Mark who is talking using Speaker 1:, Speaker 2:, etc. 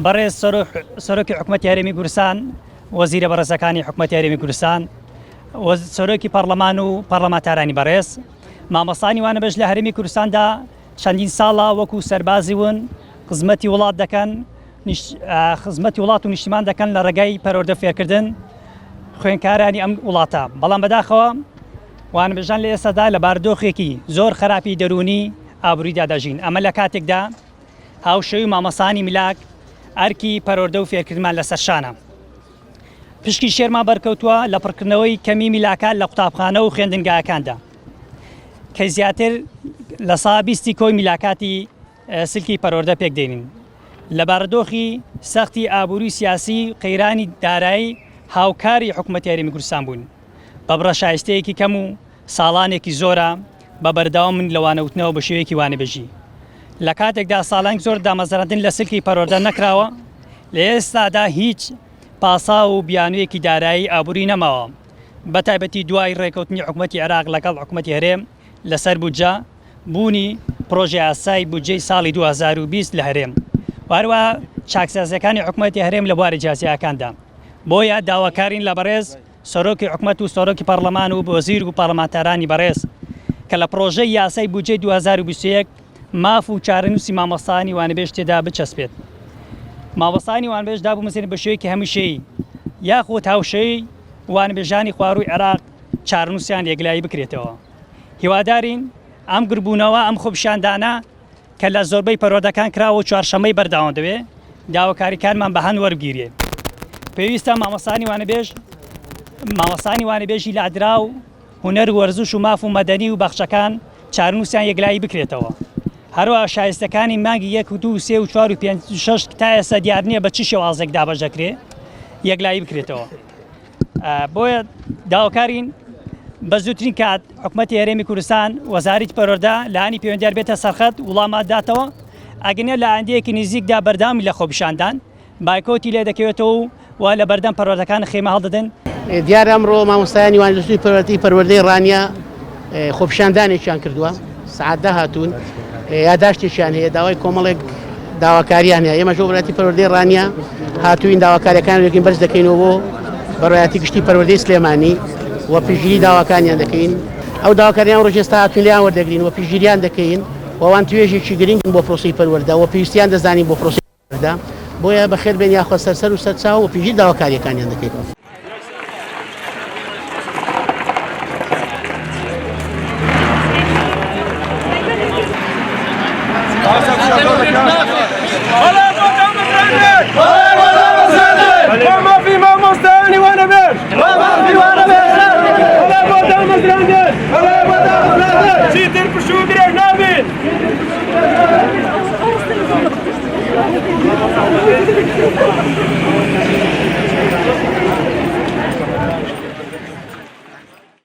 Speaker 1: بەڕێز سەرۆکی حکوومەتی هەرێمی کوردستان، وەزیرە بەڕێزەکانی حکوومەتی هەرێمی کوردستان، سەرۆکی پەرلەمان و پەرلەمانتارانی بەڕێز، مامۆستانی وانە بەش لە هەرێمی کوردستاندا چەندین ساڵە وەکو سەربازی ون خزمەتی وڵات دەکەن، خزمەتی وڵات و نیشتیمان دەکەن لە ڕێگای پەروەردە فێرکردن خوێندکارانی ئەم وڵاتە. بەڵام بەداخەوە وانبێژان لە ئێستادا لە باردۆخێکی زۆر خراپی دەرونی ئابووریدا دەژین. ئەمە لە کاتێکدا هاوشەوی مامۆستانی میلاک ئەرکی پەروەردە و فێرکردمان لەسەر شانە. پشکی شێرمان بەرکەوتووە لە پڕکردنەوەی کەمی میلاکان لە قوتابخانە و خوێندنگایەکاندا کە زیاتر لە ساڵ 20 کۆی میلاکاتی سلکی پەروەردە پێک دێنین. لە بارودۆخی سەختی ئابووری سیاسی قەیرانی دارایی هاوکاری حکوومەتی هەرێمی کوردستان بوون. بە بڕەشایستەیەکی کەم و ساڵانێکی زۆرە بە بەردەوام من لەوانەوتنەوە بە شێوەیەکی وانەبێژی. لە کاتێکدا ساڵانێک زۆر دامەزراندن لە سلکی پەروەردە نەکراوە، لە ئێستادا هیچ پاسا و بیانوویەکی دارایی ئابووری نەماوە، بە تایبەتی دوای ڕێکەوتنی حکوومەتی عێراق لەگەڵ حکوومەتی هەرێم لەسەر بودجە بوونی پرۆژێ یاسای بودجەی ساڵی 2020 لە هەرێم، واروە چاکسازیەکانی حکوومەتی هەرێم لە بواری جیازیەکاندا. بۆیە داواکارین لە بەڕێز سەرۆکی حکوومەت و سەرۆکی پەرلەمان و وەزیر و پەرلەمانتارانی بەڕێز کە لە پرۆژەی یاسای بودجەی 2021 ماف و چارەنووسی مامۆستانی وانەبێژ تێدا بچەسپێت. مامۆستانی وانبێژ دابوومەسێنێت بە شێوەیەکی هەمیشەیی یاخود هاوشەی وانبێژانی خوارووی عێراق چارەنووسیان یەکلایی بکرێتەوە. هیوادارین ئەم گربوونەوە ئەم خۆپیشاندانە کە لە زۆربەی پەروەردەکان کراوە چوارشەمەی بەردەوام دەوێ داواکاریکانمان بە هەند وەربگیرێ. پێویستە مامۆستانی وانەبێژی لادرا و هونەر وەرزش و ماف و مەدەنی و بەخشەکان چارەنووسیان یەکلایی بکرێتەوە. هەروە شایستەکانی مانگی 1 و 2 و 3 و 4 و 5 و 6 تا ئێستا دیار نییە بە چ شێوازێک دابەژەکرێ یەکلایی بکرێتەوە. بۆیە داواکارین بە زووترین کات حکوومەتی هەرێمی کوردستان وەزارەتی پەروەردە لایەنی پەیوەندیار بێتە سەرخەت وڵامات داتەوە، ئەگەنە لە ئایندەیەکی نزیکدا بەردەوامی لە خۆپیشاندان بایکۆتی لێ دەکەوێتەوە و لە بەردەم پەروەردەکان خێمە هەڵدەدەن.
Speaker 2: دیارە ئەمڕۆ مامۆستایانی وانەبێژی پەروەردەی ڕانیا خۆپیشاندانێکیان کردووە، سەعات 10 هاتوون، یاداشتێکیان هەیە، داوای کۆمەڵێک داواکاریان هەیە. ئێمە ژۆڕەتی پەروەردەی ڕانیا هاتووین داواکاریەکان لەگەڵ بەرز دەکەینەوە بۆ بەڕێوەتی گشتی پەروەردەی سلێمانی و پشتگیری داواکانیان دەکەین. ئەو داواکاریان ڕۆژ ئێستا هاتوین لیان وەردەگرین و پشتگیریان دەکەین وەوان توێژێکی گرنگن بۆ پرۆسەی پەروەردە و پێویستیان دەزانین بۆ پرۆسەی پەروەردە. بۆیە بەخێر بێن یاخۆ سەرسەر و سەرچاو و پشتگیری داواکاریەکانیان دەکەین.